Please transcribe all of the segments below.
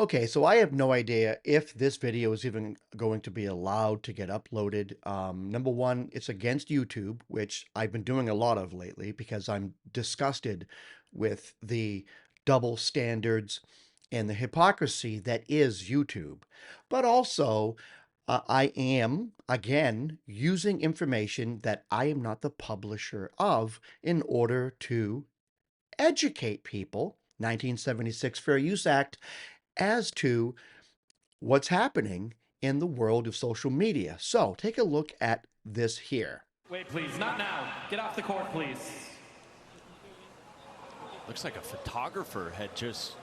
Okay, so I have no idea if this video is even going to be allowed to get uploaded. Number one, it's against YouTube, which I've been doing a lot of lately because I'm disgusted with the double standards and the hypocrisy that is YouTube. But also, I am, again, using information that I am not the publisher of in order to educate people, 1976 Fair Use Act, as to what's happening in the world of social media. So take a look at this here. Wait, please, not now. Get off the court, please. Looks like a photographer had just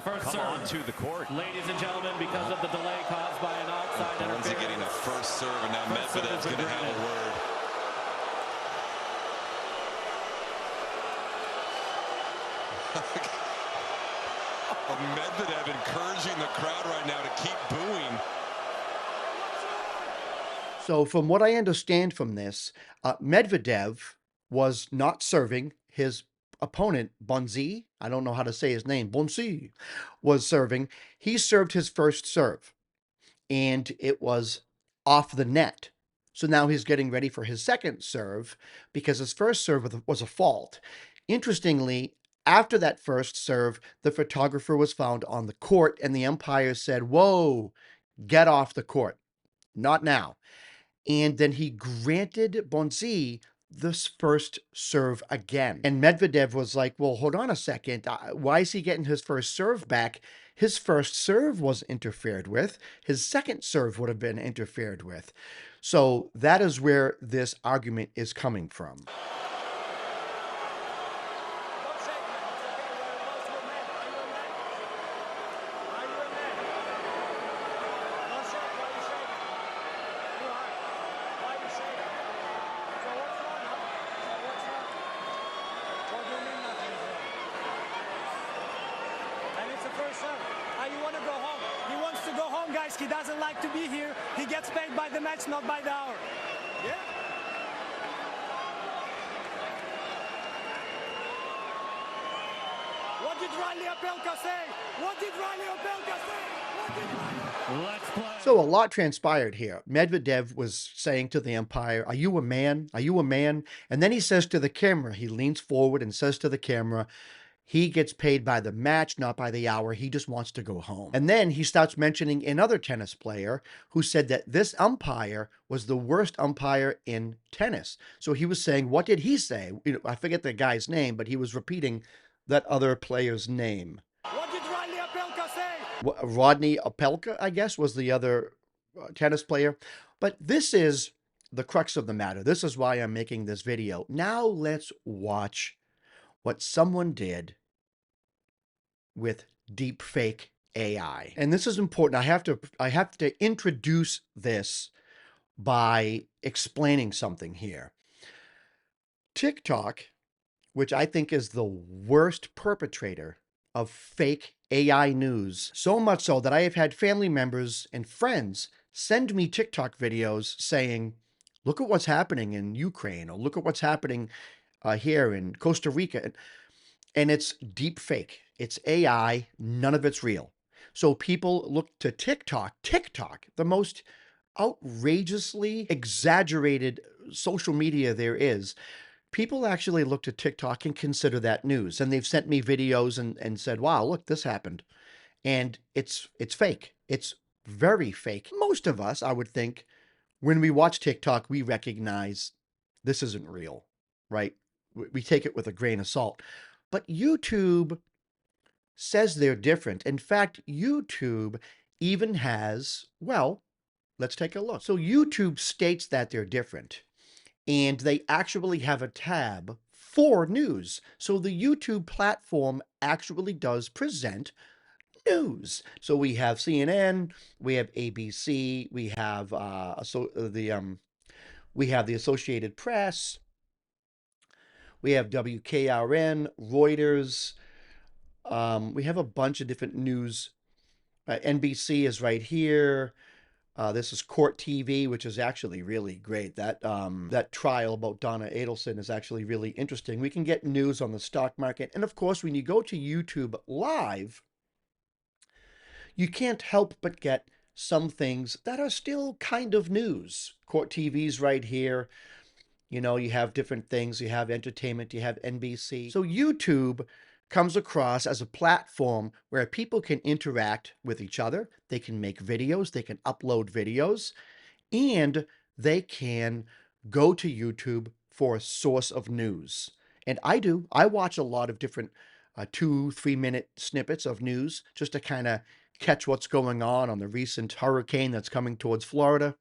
First come serve. onto the court. Ladies and gentlemen, because of the delay caused by an outside Bonzi interference. getting a first serve, and now First serve Medvedev's is going to have a granted. word. Medvedev encouraging the crowd right now to keep booing. So from what I understand from this, Medvedev was not serving his opponent, Bonzi. I don't know how to say his name. Bonzi was serving. He served his first serve, and it was off the net. So now he's getting ready for his second serve because his first serve was a fault. Interestingly, after that first serve, the photographer was found on the court, and the umpire said, "Whoa, get off the court. Not now." And then he granted Bonzi this first serve again. And Medvedev was like, well, hold on a second. Why is he getting his first serve back? His first serve was interfered with. His second serve would have been interfered with. So that is where this argument is coming from. You want to go home. He wants to go home, guys. He doesn't like to be here. He gets paid by the match, not by the hour. Yeah? What did Riley Opelka say? What did Riley Opelka say? What did Riley... Let's play. So a lot transpired here. Medvedev was saying to the umpire, "Are you a man? Are you a man?" And then he says to the camera, he leans forward and says to the camera, he gets paid by the match, not by the hour. He just wants to go home. And then he starts mentioning another tennis player who said that this umpire was the worst umpire in tennis. So he was saying, what did he say? I forget the guy's name, but he was repeating that other player's name. What did Riley Opelka say? Rodney Opelka, I guess, was the other tennis player. But this is the crux of the matter. This is why I'm making this video. Now let's watch what someone did with deep fake AI. And this is important. I have to introduce this by explaining something here. TikTok, which I think is the worst perpetrator of fake AI news, so much so that I have had family members and friends send me TikTok videos saying, look at what's happening in Ukraine, or look at what's happening here in Costa Rica. And it's deep fake. It's AI. None of it's real. So people look to TikTok, the most outrageously exaggerated social media there is. People actually look to TikTok and consider that news. And they've sent me videos and said, wow, look, this happened. And it's fake. It's very fake. Most of us, I would think, when we watch TikTok, we recognize this isn't real, right? We take it with a grain of salt. But YouTube says they're different. In fact, YouTube even has, well, let's take a look. So YouTube states that they're different, and they actually have a tab for news. So the YouTube platform actually does present news. So we have CNN, we have ABC, we have the Associated Press, we have WKRN, Reuters. We have a bunch of different news. NBC is right here. This is Court TV, which is actually really great. That trial about Donna Adelson is actually really interesting. We can get news on the stock market. And of course, when you go to YouTube Live, you can't help but get some things that are still kind of news. Court TV's right here. You know, you have different things. You have entertainment, you have NBC. So YouTube comes across as a platform where people can interact with each other. They can make videos, they can upload videos, and they can go to YouTube for a source of news. And I do. I watch a lot of different 2-3 minute snippets of news just to kind of catch what's going on the recent hurricane that's coming towards Florida.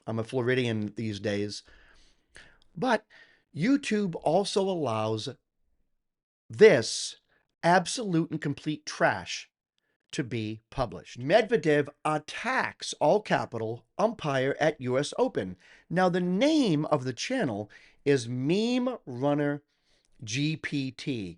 I'm a Floridian these days. But YouTube also allows this absolute and complete trash to be published. Medvedev attacks, all capital, umpire at US Open. Now, the name of the channel is Meme Runner GPT,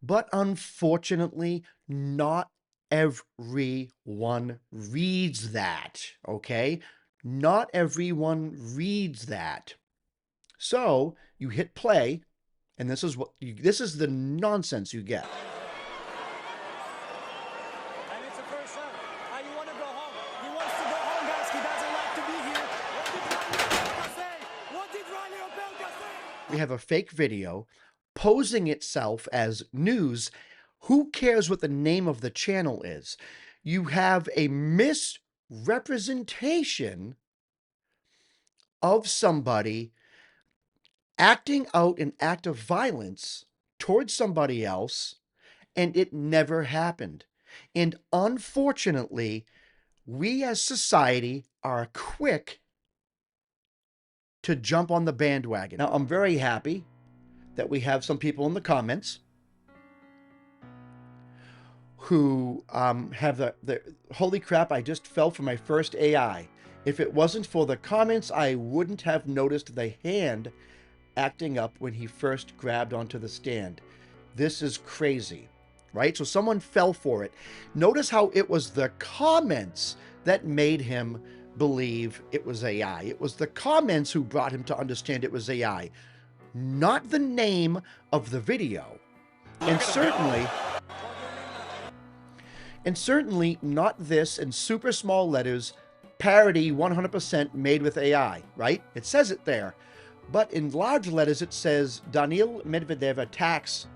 but unfortunately, not everyone reads that, okay? Not everyone reads that. So you hit play, and this is the nonsense you get. And it's a first serve. You want to go home. He wants to go home, guys. He doesn't like to be here. What did Riley Opelka say? We have a fake video posing itself as news. Who cares what the name of the channel is? You have a misrepresentation of somebody acting out an act of violence towards somebody else, and it never happened. And unfortunately, we as society are quick to jump on the bandwagon. Now, I'm very happy that we have some people in the comments who have the holy crap, I just fell for my first AI. If it wasn't for the comments, I wouldn't have noticed the hand acting up when he first grabbed onto the stand. This is crazy, right? So someone fell for it. Notice how it was the comments that made him believe it was AI. It was the comments who brought him to understand it was AI, not the name of the video. And certainly not this in super small letters, parody 100% made with AI, right? It says it there. But in large letters, it says Daniil Medvedev attacks,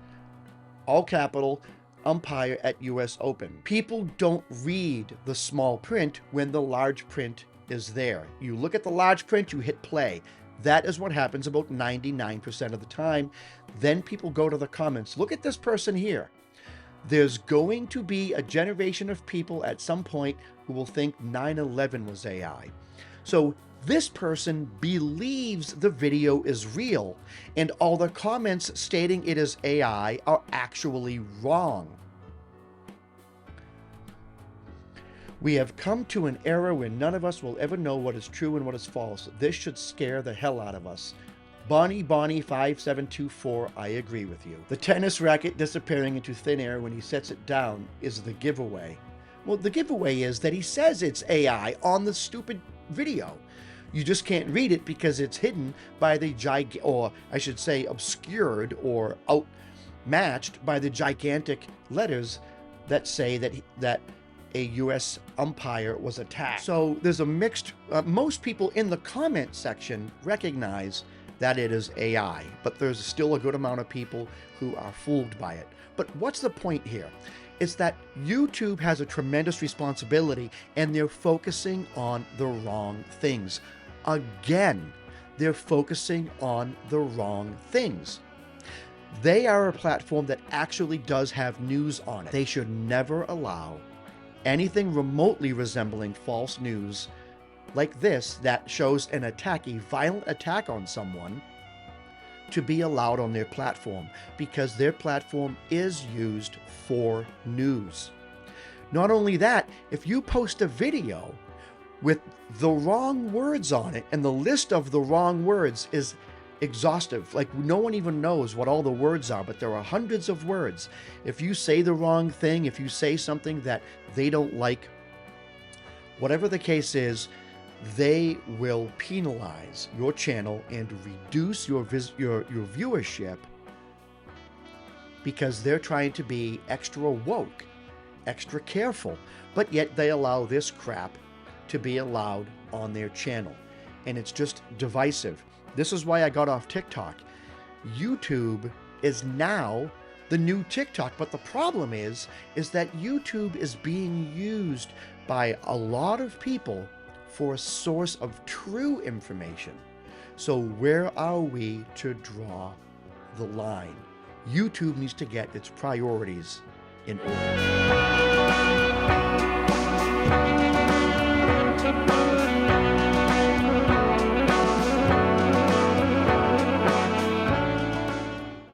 all capital, umpire at US Open. People don't read the small print when the large print is there. You look at the large print, you hit play. That is what happens about 99% of the time. Then people go to the comments. Look at this person here. There's going to be a generation of people at some point who will think 9/11 was AI. So this person believes the video is real, and all the comments stating it is AI are actually wrong. We have come to an era where none of us will ever know what is true and what is false. This should scare the hell out of us. Bonnie 5724, I agree with you. The tennis racket disappearing into thin air when he sets it down is the giveaway. Well, the giveaway is that he says it's AI on the stupid video. You just can't read it because it's hidden by the or I should say obscured or outmatched by the gigantic letters that say that a U.S. umpire was attacked. So there's a mixed, most people in the comment section recognize that it is AI, but there's still a good amount of people who are fooled by it. But what's the point here? It's that YouTube has a tremendous responsibility, and they're focusing on the wrong things. Again, they're focusing on the wrong things. They are a platform that actually does have news on it. They should never allow anything remotely resembling false news like this that shows an attack, a violent attack on someone, to be allowed on their platform, because their platform is used for news. Not only that, if you post a video with the wrong words on it, and the list of the wrong words is exhaustive, like no one even knows what all the words are, but there are hundreds of words. If you say the wrong thing, if you say something that they don't like, whatever the case is, they will penalize your channel and reduce your viewership, because they're trying to be extra woke extra careful, but yet they allow this crap to be allowed on their channel. And it's just divisive. This is why I got off TikTok. YouTube is now the new TikTok, but the problem is that YouTube is being used by a lot of people for a source of true information. So where are we to draw the line? YouTube needs to get its priorities in order.